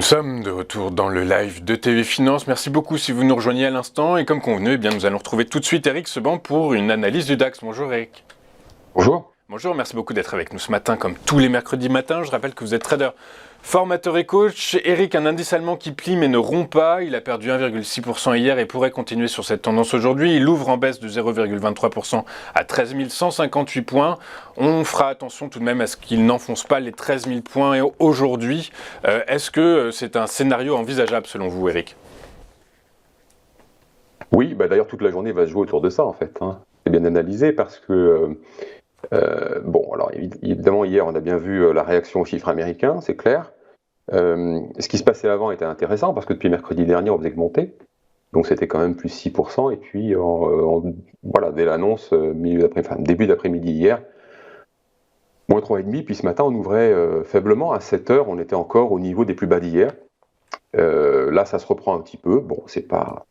Nous sommes de retour dans le live de TV Finance. Merci beaucoup si vous nous rejoignez à l'instant. Et comme convenu, nous allons retrouver tout de suite Eric Seban pour une analyse du DAX. Bonjour Eric. Bonjour. Bonjour, merci beaucoup d'être avec nous ce matin comme tous les mercredis matins. Je rappelle que vous êtes trader, formateur et coach. Eric, un indice allemand qui plie mais ne rompt pas. Il a perdu 1,6% hier et pourrait continuer sur cette tendance aujourd'hui. Il ouvre en baisse de 0,23% à 13 158 points. On fera attention tout de même à ce qu'il n'enfonce pas les 13 000 points aujourd'hui. Est-ce que c'est un scénario envisageable selon vous, Eric ? Oui, d'ailleurs toute la journée va se jouer autour de ça en fait. C'est bien analysé parce que... alors évidemment hier on a bien vu la réaction aux chiffres américains, c'est clair. Ce qui se passait avant était intéressant parce que depuis mercredi dernier on faisait que monter, donc c'était quand même plus 6%, et puis dès l'annonce début d'après-midi hier, moins 3,5, puis ce matin on ouvrait faiblement à 7h, on était encore au niveau des plus bas d'hier. Là ça se reprend un petit peu, c'est pas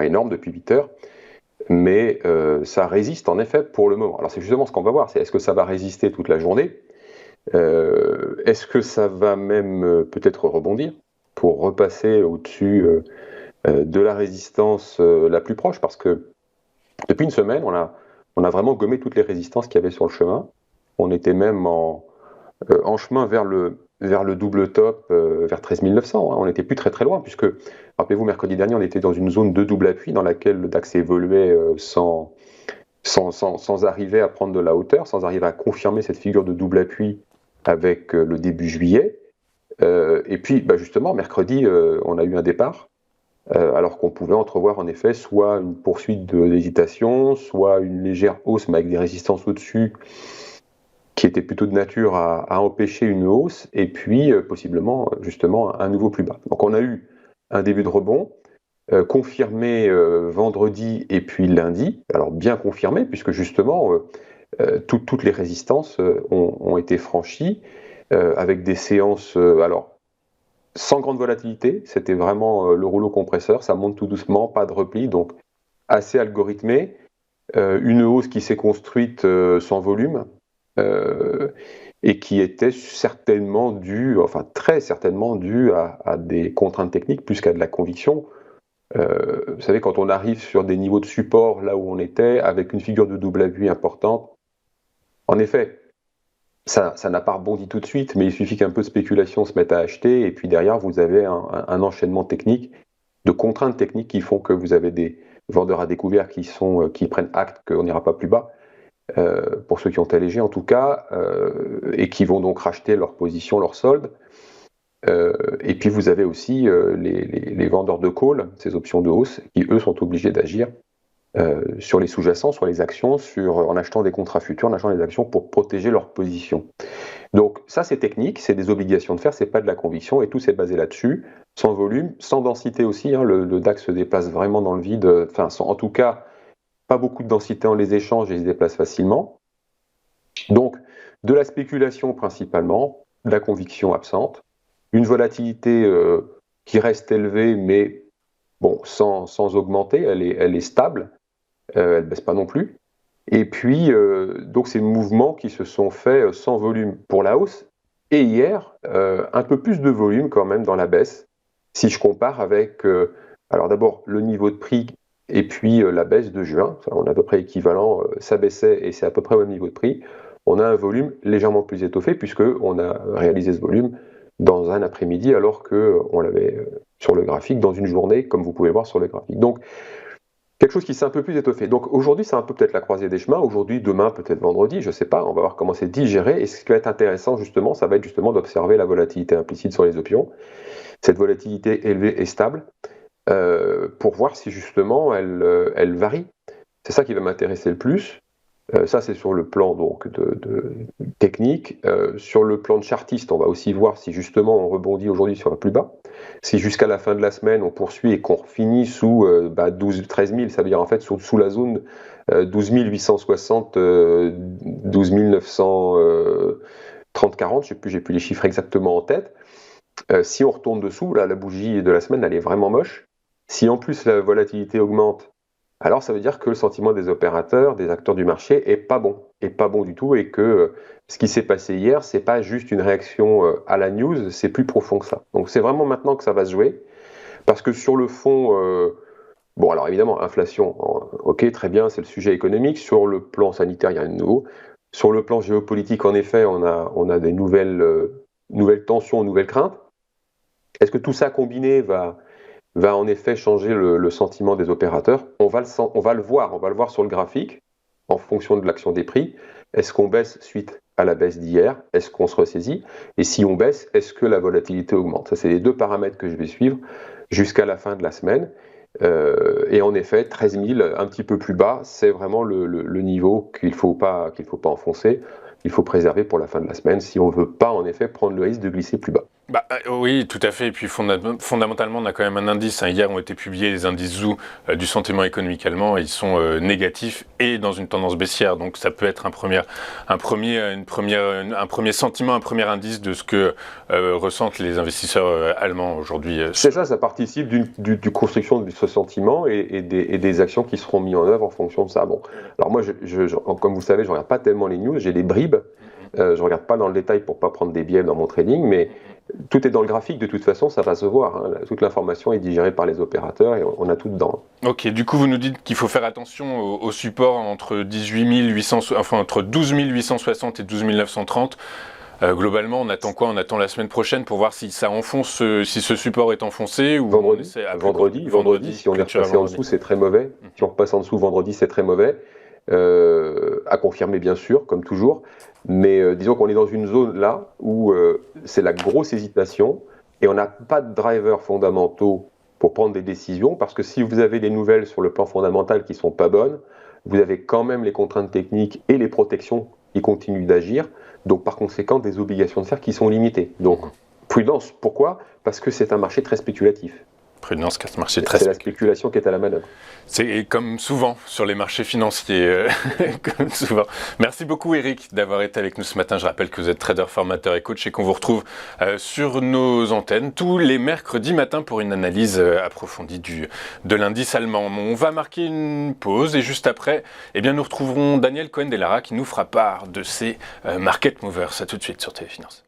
énorme depuis 8h. Mais ça résiste en effet pour le moment. Alors c'est justement ce qu'on va voir, c'est est-ce que ça va résister toute la journée, est-ce que ça va même peut-être rebondir pour repasser au-dessus de la résistance la plus proche, parce que depuis une semaine on a vraiment gommé toutes les résistances qu'il y avait sur le chemin. On était même en chemin vers le double top, vers 13 900. On n'était plus très très loin, puisque, rappelez-vous, mercredi dernier, on était dans une zone de double appui dans laquelle le DAX évoluait sans arriver à prendre de la hauteur, sans arriver à confirmer cette figure de double appui avec le début juillet. Et puis, justement, mercredi, on a eu un départ, alors qu'on pouvait entrevoir en effet soit une poursuite de l'hésitation, soit une légère hausse, mais avec des résistances au-dessus, qui était plutôt de nature à empêcher une hausse, et puis possiblement justement un nouveau plus bas. Donc on a eu un début de rebond, confirmé vendredi et puis lundi, alors bien confirmé, puisque justement toutes les résistances ont été franchies, avec des séances sans grande volatilité, c'était vraiment le rouleau compresseur, ça monte tout doucement, pas de repli, donc assez algorithmé, une hausse qui s'est construite sans volume, et qui était certainement dû, très certainement dû à des contraintes techniques plus qu'à de la conviction. Vous savez, quand on arrive sur des niveaux de support là où on était, avec une figure de double appui importante, en effet, ça n'a pas rebondi tout de suite, mais il suffit qu'un peu de spéculation se mette à acheter, et puis derrière vous avez un enchaînement technique, de contraintes techniques qui font que vous avez des vendeurs à découvert qui prennent acte qu'on n'ira pas plus bas. Pour ceux qui ont allégé en tout cas, et qui vont donc racheter leur position, leur solde. Et puis vous avez aussi les vendeurs de call, ces options de hausse, qui eux sont obligés d'agir sur les sous-jacents, sur les actions, en achetant des contrats futurs, en achetant des actions pour protéger leur position. Donc ça c'est technique, c'est des obligations de faire, c'est pas de la conviction, et tout s'est basé là-dessus, sans volume, sans densité aussi, le DAX se déplace vraiment dans le vide, en tout cas pas beaucoup de densité en les échanges et ils se déplacent facilement. Donc, de la spéculation principalement, de la conviction absente, une volatilité qui reste élevée, mais sans augmenter, elle est stable, elle ne baisse pas non plus. Et puis, donc ces mouvements qui se sont faits sans volume pour la hausse, et hier, un peu plus de volume quand même dans la baisse, si je compare avec, alors d'abord le niveau de prix, et puis la baisse de juin, on est à peu près équivalent, ça baissait et c'est à peu près au même niveau de prix. On a un volume légèrement plus étoffé puisqu'on a réalisé ce volume dans un après-midi alors qu'on l'avait sur le graphique dans une journée, comme vous pouvez le voir sur le graphique. Donc quelque chose qui s'est un peu plus étoffé. Donc aujourd'hui c'est un peu peut-être la croisée des chemins, aujourd'hui, demain, peut-être vendredi, je ne sais pas, on va voir comment c'est digéré. Et ce qui va être intéressant justement, ça va être justement d'observer la volatilité implicite sur les options, cette volatilité élevée et stable, pour voir si justement elle varie. C'est ça qui va m'intéresser le plus. Ça c'est sur le plan donc de technique. Sur le plan de chartiste, on va aussi voir si justement on rebondit aujourd'hui sur un plus bas. Si jusqu'à la fin de la semaine on poursuit et qu'on finit sous 13 000, ça veut dire en fait sous la zone 12 860, 12 930, 40, je sais plus, j'ai plus les chiffres exactement en tête. Si on retourne dessous, là la bougie de la semaine elle est vraiment moche. Si en plus la volatilité augmente, alors ça veut dire que le sentiment des opérateurs, des acteurs du marché est pas bon. est pas bon du tout et que ce qui s'est passé hier, c'est pas juste une réaction à la news, c'est plus profond que ça. Donc c'est vraiment maintenant que ça va se jouer, parce que sur le fond, bon alors évidemment, inflation, ok, très bien, c'est le sujet économique. Sur le plan sanitaire, il y a rien de nouveau. Sur le plan géopolitique, en effet, on a des nouvelles tensions, nouvelles craintes. Est-ce que tout ça combiné va en effet changer le sentiment des opérateurs? On va le voir sur le graphique, en fonction de l'action des prix. Est-ce qu'on baisse suite à la baisse d'hier? Est-ce qu'on se ressaisit? Et si on baisse, est-ce que la volatilité augmente? Ça, c'est les deux paramètres que je vais suivre jusqu'à la fin de la semaine. Et en effet, 13 000, un petit peu plus bas, c'est vraiment le niveau qu'il faut pas enfoncer. Il faut préserver pour la fin de la semaine si on ne veut pas en effet prendre le risque de glisser plus bas. Oui, tout à fait. Et puis fondamentalement, on a quand même un indice. Hier ont été publiés les indices ZOO du sentiment économique allemand. Ils sont négatifs et dans une tendance baissière. Donc ça peut être un premier sentiment, un premier indice de ce que ressentent les investisseurs allemands aujourd'hui. C'est ça, ça participe du construction de ce sentiment et des actions qui seront mises en œuvre en fonction de ça. Bon, alors moi, comme vous le savez, je ne regarde pas tellement les news, j'ai des bribes. Je ne regarde pas dans le détail pour ne pas prendre des biais dans mon trading, mais tout est dans le graphique, de toute façon, ça va se voir. Hein. Toute l'information est digérée par les opérateurs et on a tout dedans. Ok, du coup, vous nous dites qu'il faut faire attention au support entre 12 860 et 12 930. Globalement, on attend quoi? On attend la semaine prochaine pour voir si ça enfonce, si ce support est enfoncé ou vendredi, si on est repassé en dessous, c'est très mauvais. Si on repasse en dessous vendredi, c'est très mauvais. À confirmer bien sûr, comme toujours. Mais disons qu'on est dans une zone là où c'est la grosse hésitation et on n'a pas de drivers fondamentaux pour prendre des décisions, parce que si vous avez des nouvelles sur le plan fondamental qui sont pas bonnes, vous avez quand même les contraintes techniques et les protections qui continuent d'agir, donc par conséquent des obligations de faire qui sont limitées. Donc prudence, pourquoi? Parce que c'est un marché très spéculatif. Prudence, car ce marché c'est la spéculation qui est à la manœuvre. C'est comme souvent sur les marchés financiers, comme souvent. Merci beaucoup Eric d'avoir été avec nous ce matin. Je rappelle que vous êtes trader, formateur et coach et qu'on vous retrouve sur nos antennes tous les mercredis matins pour une analyse approfondie de l'indice allemand. On va marquer une pause et juste après, nous retrouverons Daniel Cohen-Delara qui nous fera part de ses market movers. À tout de suite sur TV Finance.